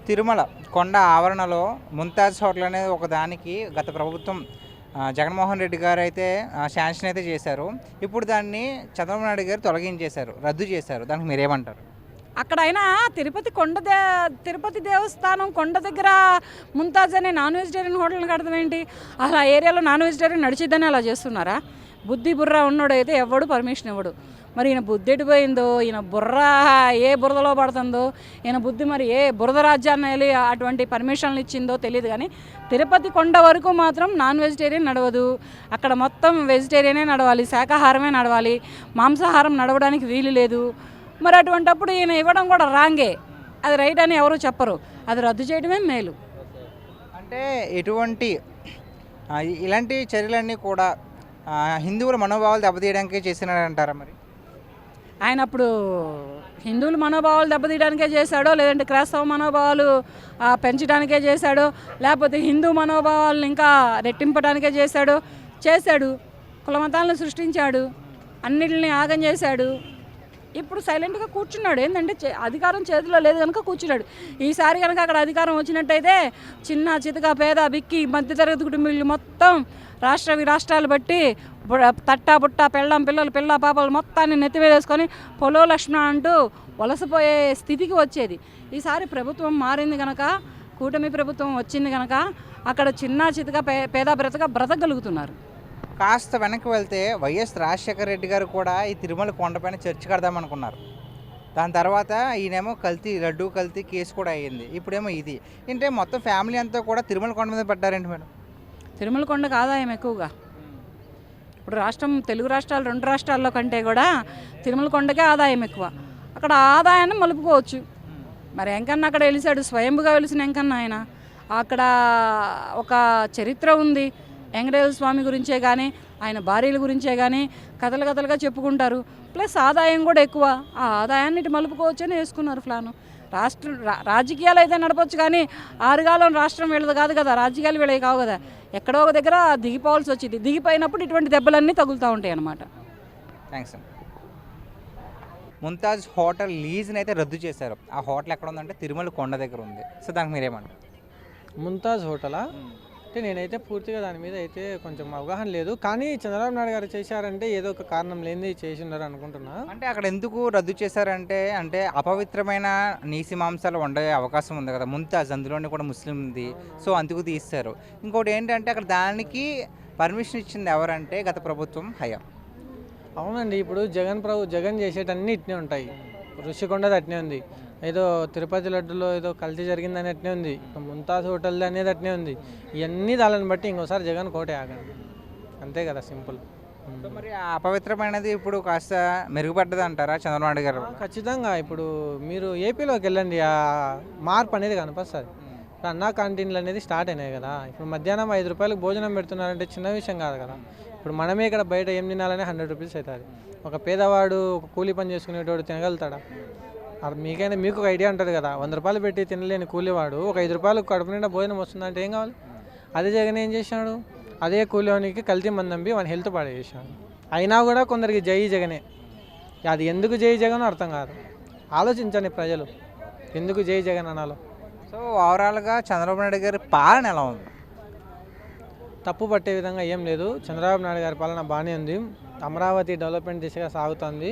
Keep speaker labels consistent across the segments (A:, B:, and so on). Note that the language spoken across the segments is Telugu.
A: తిరుమల కొండ ఆవరణలో ముంతాజ్ హోటల్ అనేది ఒకదానికి గత ప్రభుత్వం జగన్మోహన్ రెడ్డి గారు అయితే శాంక్షన్ అయితే చేశారు. ఇప్పుడు దాన్ని చంద్రబాబు నాయుడు గారు తొలగించేశారు, రద్దు చేశారు. దానికి మీరేమంటారు?
B: అక్కడైనా తిరుపతి దేవస్థానం కొండ దగ్గర ముంతాజ్ అనే నాన్ వెజిటేరియన్ హోటల్ని కడతాం ఏంటి? అసలు ఆ ఏరియాలో నాన్ వెజిటేరియన్ నడిచిద్దని అలా చేస్తున్నారా? బుద్ధి బుర్ర ఉన్నోడైతే ఎవడు పర్మిషన్ ఇవ్వడు. మరి ఈయన బుద్ధి ఎడిపోయిందో, ఈయన బుర్ర ఏ బురదలో పడుతుందో, ఈయన బుద్ధి మరి ఏ బురద రాజ్యాన్ని వెళ్ళి అటువంటి పర్మిషన్లు ఇచ్చిందో తెలియదు. కానీ తిరుపతి కొండ వరకు మాత్రం నాన్ వెజిటేరియన్ నడవదు. అక్కడ మొత్తం వెజిటేరియనే నడవాలి, శాకాహారమే నడవాలి, మాంసాహారం నడవడానికి వీలు లేదు. మరి అటువంటప్పుడు ఈయన ఇవ్వడం కూడా రాంగే. అది రైట్ అని ఎవరు చెప్పరు. అది రద్దు చేయడమే మేలు.
A: అంటే ఎటువంటి ఇలాంటి చర్యలన్నీ కూడా హిందువుల మనోభావాలు దెబ్బతీయడానికే చేసినారంటారా? మరి
B: ఆయన అప్పుడు హిందువుల మనోభావాలు దెబ్బతీయడానికే చేశాడో, లేదంటే క్రైస్తవ మనోభావాలు పెంచడానికే చేశాడో, లేకపోతే హిందూ మనోభావాలను ఇంకా రెట్టింపడానికే చేశాడు. కులమతాలను సృష్టించాడు, అన్నిటిని ఆగం చేశాడు. ఇప్పుడు సైలెంట్గా కూర్చున్నాడు. ఏంటంటే అధికారం చేతిలో లేదు కనుక కూర్చున్నాడు. ఈసారి కనుక అక్కడ అధికారం వచ్చినట్టయితే చిన్న చితక పేద బిక్కి మధ్యతరగతి కుటుంబీలు మొత్తం రాష్ట్రాలు బట్టి తట్టా బుట్ట పెళ్ళం పిల్లలు పిల్ల పాపలు మొత్తాన్ని నెత్తివేసుకొని పొలో లక్ష్మణ అంటూ వలసపోయే స్థితికి వచ్చేది. ఈసారి ప్రభుత్వం మారింది కనుక, కూటమి ప్రభుత్వం వచ్చింది కనుక అక్కడ చిన్న చితక పేద బ్రతకగలుగుతున్నారు.
A: కాస్త వెనక్కి వెళ్తే వైఎస్ రాజశేఖర రెడ్డి గారు కూడా ఈ తిరుమల కొండపైన చర్చ్ కడదామనుకున్నారు. దాని తర్వాత ఈయనేమో లడ్డూ కల్తీ కేసు కూడా అయ్యింది. ఇప్పుడేమో ఇది అంటే మొత్తం ఫ్యామిలీ అంతా కూడా తిరుమల కొండ మీద పడ్డారేంటి మేడం?
B: తిరుమల కొండకు ఆదాయం ఎక్కువగా. ఇప్పుడు తెలుగు రాష్ట్రాలు 2 రాష్ట్రాల్లో కంటే కూడా తిరుమల కొండకే ఆదాయం ఎక్కువ. అక్కడ ఆదాయాన్ని మలుపుకోవచ్చు. మరి వెంకన్న అక్కడ వెలిసాడు, స్వయంభుగా వెలిసిన వెంకన్న ఆయన. అక్కడ ఒక చరిత్ర ఉంది. వెంకటేశ్వర స్వామి గురించే కానీ, ఆయన భార్యల గురించే కానీ కథలుగా చెప్పుకుంటారు. ప్లస్ ఆదాయం కూడా ఎక్కువ. ఆ ఆదాయాన్ని ఇటు మలుపుకోవచ్చు అని వేసుకున్నారు ప్లాను. రాజకీయాలు అయితే నడపచ్చు, కానీ ఆరుగాలం రాష్ట్రం వీళ్ళది కాదు కదా, రాజకీయాలు వీళ్ళవి కావు కదా. ఎక్కడో ఒక దగ్గర దిగిపోవాల్సి వచ్చింది. దిగిపోయినప్పుడు ఇటువంటి దెబ్బలన్నీ తగులుతూ ఉంటాయి అన్నమాట.
A: థ్యాంక్స్ అండి. ముంతాజ్ హోటల్ లీజ్ని అయితే రద్దు చేశారు. ఆ హోటల్ ఎక్కడ ఉందంటే తిరుమల కొండ దగ్గర ఉంది. సో దానికి మీరేమంటారు?
C: ముంతాజ్ హోటలా అంటే నేనైతే పూర్తిగా దాని మీద అయితే కొంచెం అవగాహన లేదు. కానీ చంద్రబాబు నాయుడు గారు చేశారంటే ఏదో ఒక కారణం లేనిది చేసి ఉన్నారు అనుకుంటున్నా.
A: అంటే అక్కడ ఎందుకు రద్దు చేశారంటే అపవిత్రమైన నీసి మాంసాలు వండే అవకాశం ఉంది కదా ముంతాజ్, అందులోనే కూడా ముస్లింది. సో అందుకు తీస్తారు. ఇంకోటి ఏంటంటే అక్కడ దానికి పర్మిషన్ ఇచ్చింది ఎవరంటే గత ప్రభుత్వం హయాం.
C: అవునండి, ఇప్పుడు జగన్ చేసేటన్నీ ఇట్నే ఉంటాయి. ఋషికొండది అట్నే ఉంది, ఏదో తిరుపతి లడ్డులో ఏదో కల్తీ జరిగిందని అట్నే ఉంది, ముంతాజ్ హోటల్ అనేది అట్నే ఉంది. ఇవన్నీ దాని బట్టి ఇంకోసారి జగన్ కోటే ఆగండి, అంతే కదా, సింపుల్.
A: మరి ఆ అపవిత్రమైనది ఇప్పుడు కాస్త మెరుగుపడ్డది అంటారా చంద్రబాబు నాయుడు గారు?
C: ఖచ్చితంగా. ఇప్పుడు మీరు ఏపీలోకి వెళ్ళండి, ఆ మార్పు అనేది కనిపిస్తుంది. ఇప్పుడు అన్నా క్యాంటీన్లు అనేది స్టార్ట్ అయినాయి కదా. ఇప్పుడు మధ్యాహ్నం 5 రూపాయలకు భోజనం పెడుతున్నారంటే చిన్న విషయం కాదు కదా. ఇప్పుడు మనమే ఇక్కడ బయట ఏం తినాలని 100 రూపీస్ అవుతుంది. ఒక పేదవాడు, ఒక కూలీ పని చేసుకునేటోడు తినగలుగుతాడా? మీకు ఒక ఐడియా ఉంటుంది కదా. 100 రూపాయలు పెట్టి తినలేని కూలీవాడు ఒక 5 రూపాయలు కడుపు నిండా భోజనం వస్తుందంటే ఏం కావాలి? అదే జగన్ ఏం చేశాడు? అదే కూలీవానికి కల్తీ మందంపి వాని హెల్త్ పాడు చేశాడు. అయినా కూడా కొందరికి జై జగనే. అది ఎందుకు జై జగన్ అర్థం కాదు. ఆలోచించండి ప్రజలు, ఎందుకు జై జగన్ అనాలో.
A: సో ఓవరాల్గా చంద్రబాబు నాయుడు గారి పాలన ఎలా ఉంది?
C: తప్పు పట్టే విధంగా ఏం లేదు. చంద్రబాబు నాయుడు గారి పాలన బాగానే ఉంది. అమరావతి డెవలప్మెంట్ దిశగా సాగుతుంది,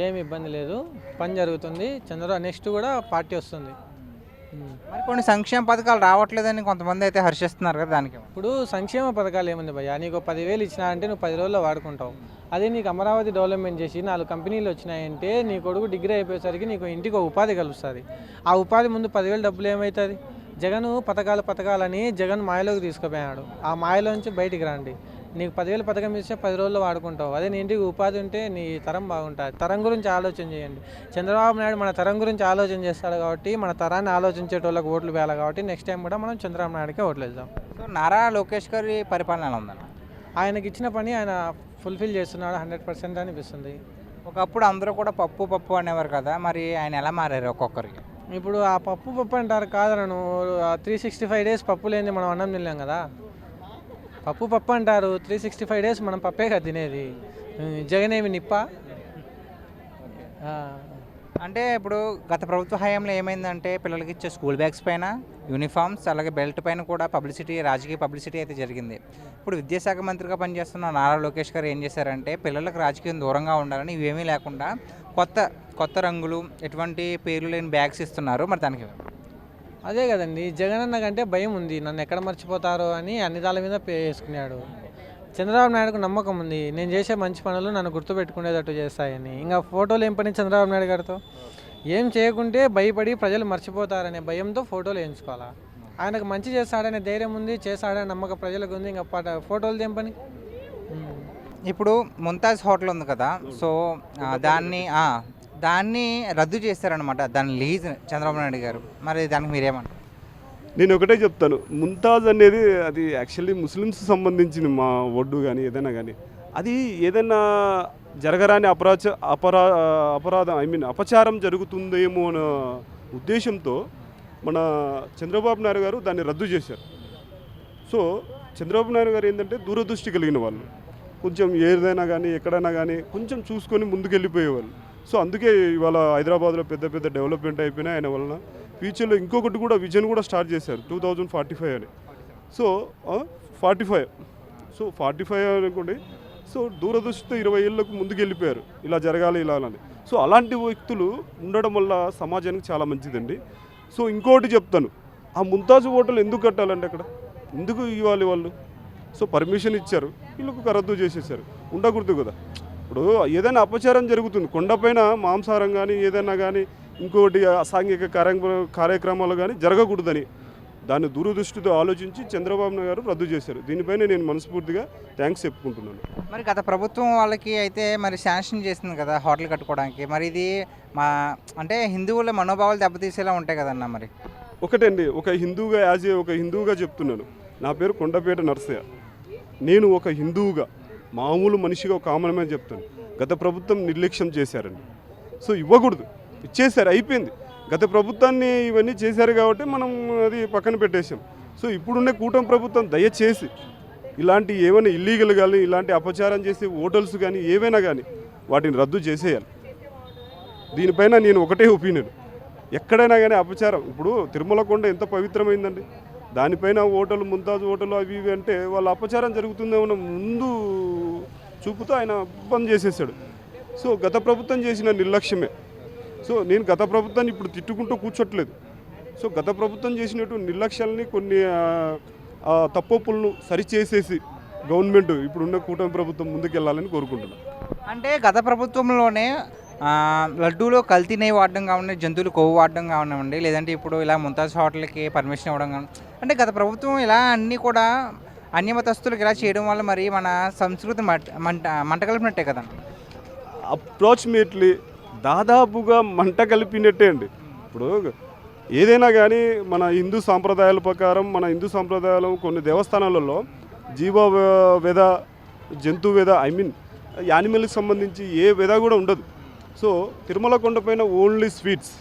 C: ఏమి ఇబ్బంది లేదు, పని జరుగుతుంది. నెక్స్ట్ కూడా పార్టీ వస్తుంది.
A: మరి కొన్ని సంక్షేమ పథకాలు రావట్లేదని కొంతమంది అయితే హర్షిస్తున్నారు కదా, దానికి?
C: ఇప్పుడు సంక్షేమ పథకాలు ఏముంది భయ్యా, నీకు 10,000 ఇచ్చినా అంటే నువ్వు 10 రోజుల్లో వాడుకుంటావు. అదే నీకు అమరావతి డెవలప్మెంట్ చేసి 4 కంపెనీలు వచ్చినాయంటే నీ కొడుకు డిగ్రీ అయిపోయేసరికి నీకు ఇంటికి ఒక ఉపాధి కలుస్తుంది. ఆ ఉపాధి ముందు 10,000 డబ్బులు ఏమవుతుంది? జగన్ పథకాలని జగన్ మాయలోకి తీసుకుపోయాడు. ఆ మాయలోంచి బయటికి రండి. నీకు 10,000 పథకం ఇస్తే 10 రోజుల్లో వాడుకుంటావు. అదే నీ ఇంటికి ఉపాధి ఉంటే నీ తరం బాగుంటుంది. తరం గురించి ఆలోచన చేయండి. చంద్రబాబు నాయుడు మన తరం గురించి ఆలోచన చేస్తాడు కాబట్టి, మన తరాన్ని ఆలోచించేటోళ్ళకి ఓట్లు వేయాలి కాబట్టి నెక్స్ట్ టైం కూడా మనం చంద్రబాబు నాయుడుకే ఓట్లు వేద్దాం.
A: సో నారా లోకేష్ గారి పరిపాలన ఎలా ఉందన్న?
C: ఆయనకి ఇచ్చిన పని ఆయన ఫుల్ఫిల్ చేస్తున్నాడు 100% అనిపిస్తుంది.
A: ఒకప్పుడు అందరూ కూడా పప్పు అనేవారు కదా, మరి ఆయన ఎలా మారారు ఒక్కొక్కరికి?
C: ఇప్పుడు ఆ పప్పు అంటారు కాదనను. 365 డేస్ పప్పు లేని మనం అన్నం తినలేం కదా. పప్పు అంటారు, 365 డేస్ మనం పప్పే కదా తినేది. జగన్ ఏమి నిప్ప?
A: అంటే ఇప్పుడు గత ప్రభుత్వ హయాంలో ఏమైందంటే పిల్లలకి ఇచ్చే స్కూల్ బ్యాగ్స్ పైన యూనిఫామ్స్ అలాగే బెల్ట్ పైన కూడా పబ్లిసిటీ రాజకీయ పబ్లిసిటీ అయితే జరిగింది. ఇప్పుడు విద్యాశాఖ మంత్రిగా పనిచేస్తున్న నారా లోకేష్ గారు ఏం చేశారంటే పిల్లలకు రాజకీయం దూరంగా ఉండాలని ఇవేమీ లేకుండా కొత్త కొత్త రంగులు ఎటువంటి పేర్లు లేని బ్యాగ్స్ ఇస్తున్నారు. మరి దానికి
C: అదే కదండి, జగన్ అన్న కంటే భయం ఉంది, నన్ను ఎక్కడ మర్చిపోతారో అని అన్ని దాళ్ళ మీద పే చేసుకున్నాడు. చంద్రబాబు నాయుడుకు నమ్మకం ఉంది, నేను చేసే మంచి పనులు నన్ను గుర్తుపెట్టుకునేటట్టు చేస్తాయని. ఇంకా ఫోటోలు ఏం పని చంద్రబాబు నాయుడు గారితో? ఏం చేయకుంటే భయపడి ప్రజలు మర్చిపోతారనే భయంతో ఫోటోలు వేయించుకోవాలా? ఆయనకు మంచి చేస్తాడనే ధైర్యం ఉంది, చేస్తాడనే నమ్మకం ప్రజలకు ఉంది, ఇంకా ఫోటోలు ఏం పని?
A: ఇప్పుడు ముంతాజ్ హోటల్ ఉంది కదా, సో దాన్ని రద్దు చేశారనమాట, దాని లీజ్ చంద్రబాబు నాయుడు గారు. మరి దానికి మీరేమంటారు?
D: నేను ఒకటే చెప్తాను, ముంతాజ్ అనేది అది యాక్చువల్లీ ముస్లిమ్స్ సంబంధించింది. మా ఒడ్డు కానీ ఏదైనా కానీ అది ఏదైనా జరగరాని అపరాధం అపచారం జరుగుతుందేమో అన్న ఉద్దేశంతో మన చంద్రబాబు నాయుడు గారు దాన్ని రద్దు చేశారు. సో చంద్రబాబు నాయుడు గారు ఏంటంటే దూరదృష్టి కలిగిన వాళ్ళు, కొంచెం ఏదైనా కానీ ఎక్కడైనా కానీ కొంచెం చూసుకొని ముందుకెళ్ళిపోయేవాళ్ళు. సో అందుకే ఇవాళ హైదరాబాద్లో పెద్ద పెద్ద డెవలప్మెంట్ అయిపోయినాయి ఆయన వలన. ఫ్యూచర్లో ఇంకొకటి కూడా విజన్ కూడా స్టార్ట్ చేశారు 2045 అని. సో 45 సో 45 అనుకోండి. సో దూరదృష్టితో 20 ఏళ్ళకు ముందుకు వెళ్ళిపోయారు, ఇలా జరగాలి ఇలా అని. సో అలాంటి వ్యక్తులు ఉండడం వల్ల సమాజానికి చాలా మంచిదండి. సో ఇంకోటి చెప్తాను, ఆ ముంతాజ్ హోటల్ ఎందుకు కట్టాలంటే అక్కడ ఎందుకు ఇవ్వాలి వాళ్ళు? సో పర్మిషన్ ఇచ్చారు, వీళ్ళకు రద్దు చేసేసారు, ఉండకూడదు కదా. ఇప్పుడు ఏదైనా అపచారం జరుగుతుంది, కొండపైన మాంసాహారం కానీ ఏదైనా కానీ ఇంకోటి అసాంఘిక కార్యక్రమాలు కానీ జరగకూడదని దాన్ని దూరదృష్టితో ఆలోచించి చంద్రబాబు నాయుడు గారు రద్దు చేశారు. దీనిపైన నేను మనస్ఫూర్తిగా థ్యాంక్స్ చెప్పుకుంటున్నాను.
A: మరి గత ప్రభుత్వం వాళ్ళకి అయితే మరి శాంక్షన్ చేసింది కదా హోటల్ కట్టుకోవడానికి. మరి ఇది అంటే హిందువుల మనోభావాలు దెబ్బతీసేలా ఉంటాయి కదన్న. మరి
D: ఒకటండి, ఒక హిందువుగా చెప్తున్నాను. నా పేరు కొండపేట నర్సయ్య. నేను ఒక హిందువుగా మామూలు మనిషిగా ఒక కామన్ మ్యాన్ చెప్తాను, గత ప్రభుత్వం నిర్లక్ష్యం చేశారండి. సో ఇవ్వకూడదు, ఇచ్చేసారు, అయిపోయింది. గత ప్రభుత్వాన్ని ఇవన్నీ చేశారు కాబట్టి మనం అది పక్కన పెట్టేశాం. సో ఇప్పుడున్న కూటమి ప్రభుత్వం దయచేసి ఇలాంటి ఏమైనా ఇల్లీగల్ కానీ ఇలాంటి అపచారం చేసే హోటల్స్ కానీ ఏవైనా కానీ వాటిని రద్దు చేసేయాలి. దీనిపైన నేను ఒకటే ఒపీనియన్, ఎక్కడైనా కానీ అపచారం, ఇప్పుడు తిరుమల కొండ ఎంత పవిత్రమైందండి, దానిపైన హోటల్ ముంతాజ్ హోటల్ అవి ఇవి అంటే వాళ్ళ అపచారం జరుగుతుందేమో ముందు చూపుతూ ఆయన బంద్ చేసేసాడు. సో గత ప్రభుత్వం చేసిన నిర్లక్ష్యమే. సో నేను గత ప్రభుత్వాన్ని ఇప్పుడు తిట్టుకుంటూ కూర్చోట్లేదు. సో గత ప్రభుత్వం చేసినటువంటి నిర్లక్ష్యాలని కొన్ని తప్పులను సరిచేసేసి గవర్నమెంట్ ఇప్పుడున్న కూటమి ప్రభుత్వం ముందుకెళ్ళాలని కోరుకుంటున్నాను.
A: అంటే గత ప్రభుత్వంలోనే లడ్డూలో కల్తీ నెయ్యి వాడడం కావండి, జంతువులు కొవ్వు వాడడం కానివ్వండి, లేదంటే ఇప్పుడు ఇలా ముంతాజ్ హోటల్కి పర్మిషన్ ఇవ్వడం కానీ, అంటే గత ప్రభుత్వం ఇలా అన్నీ కూడా అన్యమతస్తులకు ఇలా చేయడం వల్ల మరి మన సంస్కృతి మంట కలిపినట్టే కదా.
D: అప్రాక్సిమేట్లీ దాదాపుగా మంట కలిపినట్టే అండి. ఇప్పుడు ఏదైనా కానీ మన హిందూ సాంప్రదాయాల ప్రకారం, మన హిందూ సాంప్రదాయాలు కొన్ని దేవస్థానాలలో జీవవేద, జంతువేద యానిమల్కి సంబంధించి ఏ వేద కూడా ఉండదు. సో తిరుమల కొండపైన ఓన్లీ స్వీట్స్,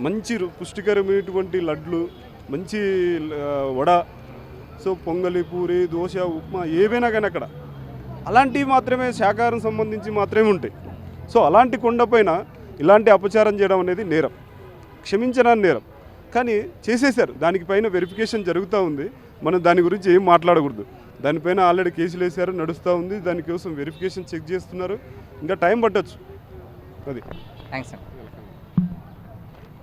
D: మంచి పుష్టికరమైనటువంటి లడ్లు, మంచి వడ, సో పొంగలి, పూరి, దోశ, ఉప్మా ఏవైనా కానీ అక్కడ అలాంటివి మాత్రమే శాకాహారం సంబంధించి మాత్రమే ఉంటాయి. సో అలాంటి కొండపైన ఇలాంటి అపచారం చేయడం అనేది నేరం, క్షమించడానికి నేరం. కానీ చేసేశారు, దానిపైన వెరిఫికేషన్ జరుగుతూ ఉంది. మనం దాని గురించి ఏం మాట్లాడకూడదు. దానిపైన ఆల్రెడీ కేసులు వేశారు, నడుస్తూ ఉంది. దానికోసం వెరిఫికేషన్ చెక్ చేస్తున్నారు, ఇంకా టైం పట్టచ్చు. అది
A: థ్యాంక్స్ అండి.